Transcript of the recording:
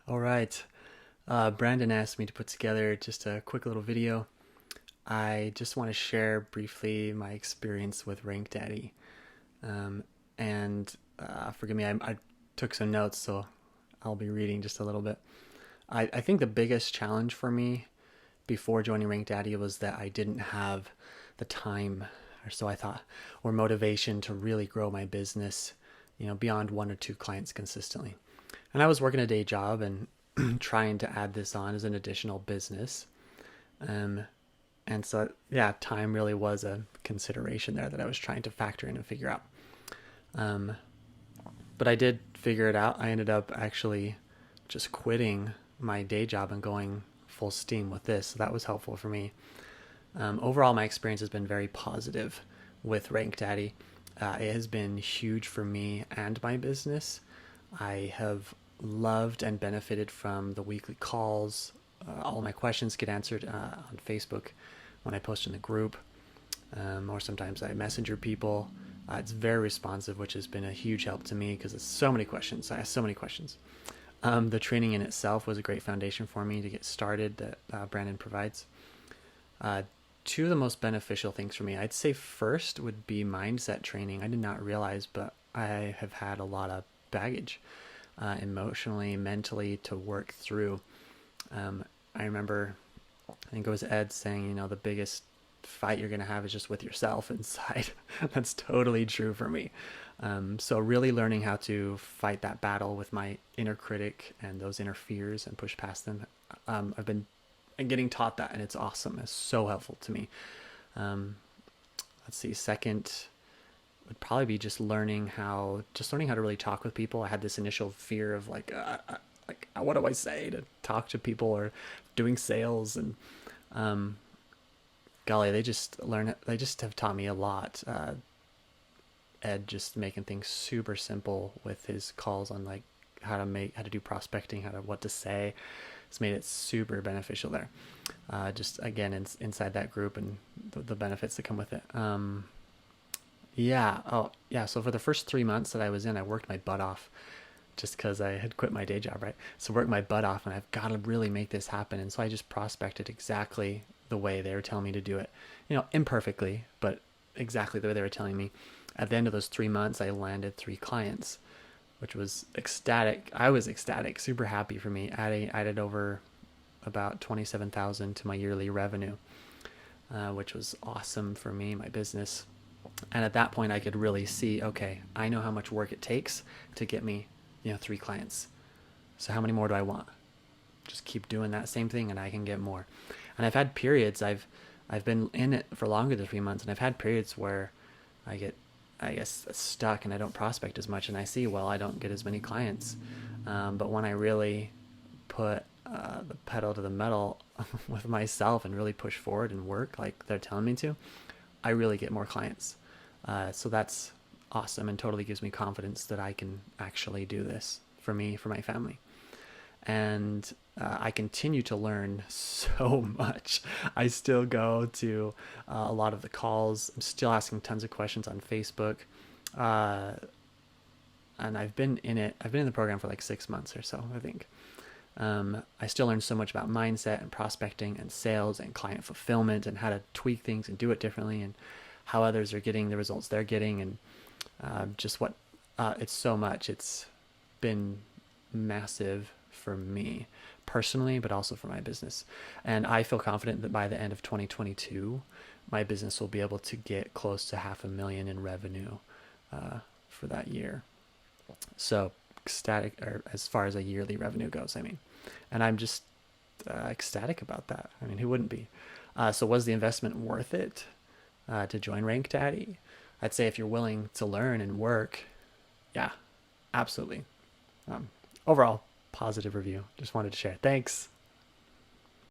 All right. Brandon asked me to put together just a quick little video. I just want to share briefly my experience with Rank Daddy. And forgive me, I took some notes, so I'll be reading just a little bit. I think the biggest challenge for me before joining Rank Daddy was that I didn't have the time, or so I thought, or motivation to really grow my business, beyond one or two clients consistently. And I was working a day job and trying to add this on as an additional business. Um, and so, yeah, time really was a consideration there that I was trying to factor in and figure out. Um, but I did figure it out. I ended up actually just quitting my day job and going full steam with this. So that was helpful for me. Overall, my experience has been very positive with Rank Daddy. It has been huge for me and my business. I have loved and benefited from the weekly calls. All my questions get answered on Facebook when I post in the group, or sometimes I messenger people. It's very responsive, which has been a huge help to me because it's so many questions. I ask so many questions. The training in itself was a great foundation for me to get started that Brandon provides. Uh, Two of the most beneficial things for me, I'd say first would be mindset training. I did not realize, but I have had a lot of baggage emotionally, mentally to work through. I remember, I think it was Ed saying, the biggest fight you're going to have is just with yourself inside. That's totally true for me. So really learning how to fight that battle with my inner critic and those inner fears and push past them. I've been getting taught that, and it's awesome. It's so helpful to me. Um, let's see. Second would probably be just learning how to really talk with people. I had this initial fear of like what do I say to talk to people or doing sales, and um, golly, they just have taught me a lot. Ed just making things super simple with his calls on like how to do prospecting, what to say. It's made it super beneficial there. Just again, inside that group and the benefits that come with it. Yeah. Oh, yeah. So for the first 3 months that I was in, I worked my butt off just because I had quit my day job, right? So worked my butt off, and I've got to really make this happen. And so I just prospected exactly the way they were telling me to do it, imperfectly, but exactly the way they were telling me. At the end of those 3 months, I landed 3 clients, which was ecstatic. I was ecstatic, super happy for me. Added over about 27,000 to my yearly revenue, which was awesome for me, my business. And at that point, I could really see, okay, I know how much work it takes to get me, 3 clients. So how many more do I want? Just keep doing that same thing, and I can get more. And I've had periods. I've been in it for longer than 3 months, and I've had periods where I get, I guess, stuck and I don't prospect as much, and I see, well, I don't get as many clients. But when I really put the pedal to the metal with myself and really push forward and work like they're telling me to, I really get more clients. So that's awesome and totally gives me confidence that I can actually do this for me, for my family. And I continue to learn so much. I still go to a lot of the calls. I'm still asking tons of questions on Facebook. Uh, and I've been in it. I've been in the program for like 6 months or so, I think. I still learn so much about mindset and prospecting and sales and client fulfillment and how to tweak things and do it differently, and how others are getting the results they're getting, and just what it's so much. It's been massive for me personally, but also for my business. And I feel confident that by the end of 2022, my business will be able to get close to 500,000 in revenue for that year. So ecstatic, or as far as a yearly revenue goes, I mean, and I'm just ecstatic about that. I mean, who wouldn't be? So was the investment worth it to join Rank Daddy? I'd say if you're willing to learn and work, yeah, absolutely. Um, Overall, positive review. Just wanted to share. Thanks.